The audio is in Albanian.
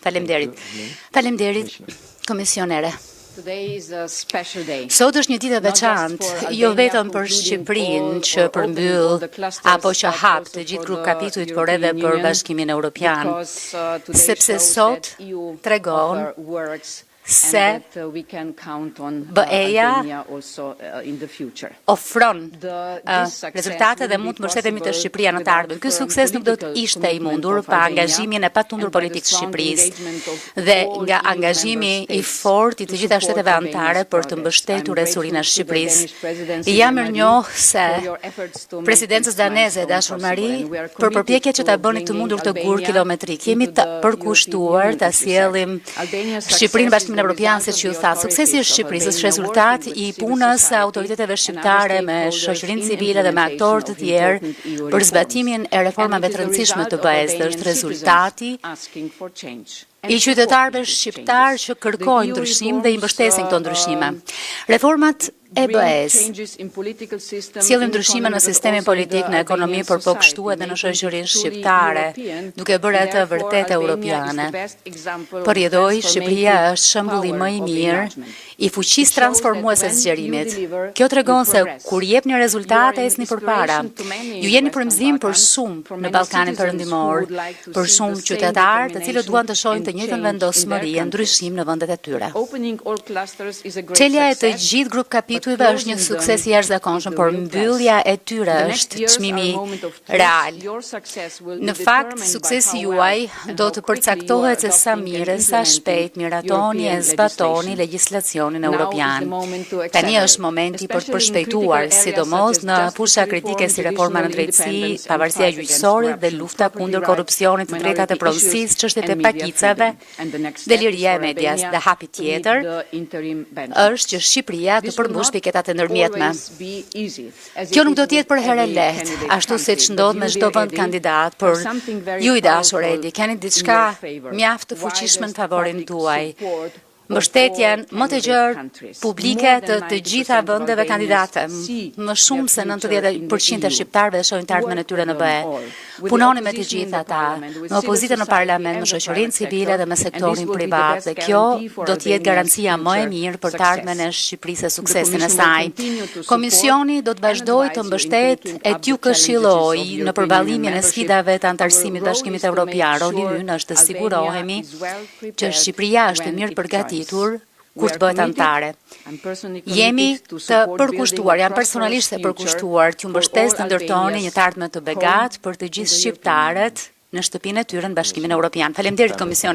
Faleminderit, komisionere. Sot është një ditë e veçantë, jo vetëm për Shqipërinë që përmbyll apo që hap të gjithë grup kapitujt, por edhe për Bashkimin Evropian, sepse sot tregon se BE-ja ofron rezultate dhe mund të mbështetemi te Shqipëria në të ardhmen. Ky sukses nuk do të ishte i mundur pa angazhimin e patundur politik të Shqipërisë dhe nga angazhimi i fortë i të gjitha shteteve anëtare për të mbështetur resurinë e Shqipërisë. Jam mirënjoh se presidencës daneze dashur Mari për përpjekjet që ta bëni të mundur të gur kilometrik. Jemi të përkushtuar ta sjellim Shqipërinë Bashkimin Evropian, se që ju tha, suksesi i Shqipërisë është rezultat i punës së autoriteteve shqiptare me shoqërinë civile dhe me aktorë të tjerë për zbatimin e reformave të rëndësishme të BE-s. Është rezultati i qytetarëve shqiptar që kërkojnë ndryshim dhe i mbështesin këto ndryshime. Reformat e BE-s sjellin ndryshime në sistemin politik, në ekonomi, por po kështu edhe në shoqërinë shqiptare, duke bërë atë vërtet europiane. Përjedhoi, Shqipëria është shembulli më i mirë i fuqisë transformuese së zgjerimit. Kjo tregon se kur jepni rezultate ecni përpara. Ju jeni frymëzim për shumë në Ballkanin Perëndimor, për shumë qytetarë të cilët duan të shohin të njëjtën vendosmëri e ndryshim në vendet e tyre. Çelja e të gjithë grup kapitujve është një sukses i jashtëzakonshëm, por mbyllja e tyre është çmimi real. Në fakt, suksesi juaj do të përcaktohet se sa mirë, sa shpejt miratoni e zbatoni legjislacionin europian. Tani është momenti për të përshpejtuar, sidomos në fusha kritike si reforma në drejtësi, pavarësia gjyqësore dhe lufta kundër korrupsionit, të drejtat e pronësisë, çështjet e pakicave dhe liria e medias. Dhe hapi tjetër është që Shqipëria të përmbush piketat e ndërmjetme. Kjo nuk do të jetë për herë lehtë, ashtu siç ndodh me çdo vend kandidat, por ju i dashur Edi, keni diçka mjaft të fuqishme në favorin tuaj. Mbështetjen më të gjerë publike të gjitha vendeve kandidate, më shumë se 90% e shqiptarëve shohin të ardhmen e tyre në BE. Punoni me të gjitha ata, me opozitën në parlament, me shoqërinë civile dhe me sektorin privat, dhe kjo do të jetë garancia më e mirë për të ardhmen e Shqipërisë e suksesin e saj. Komisioni do të vazhdojë të mbështetë e t'ju këshillojë në përballimin e sfidave të anëtarësimit të Bashkimit Evropian. Roli ynë është të sigurohemi që Shqipëria është e mirë përgatitur kur të bëhet anëtare. Jemi të përkushtuar, jam personalisht të përkushtuar t'ju mbështes të ndërtoni një të ardhme të begat për të gjithë shqiptarët në shtëpinë e tyre në Bashkimin Evropian. Faleminderit Komisione.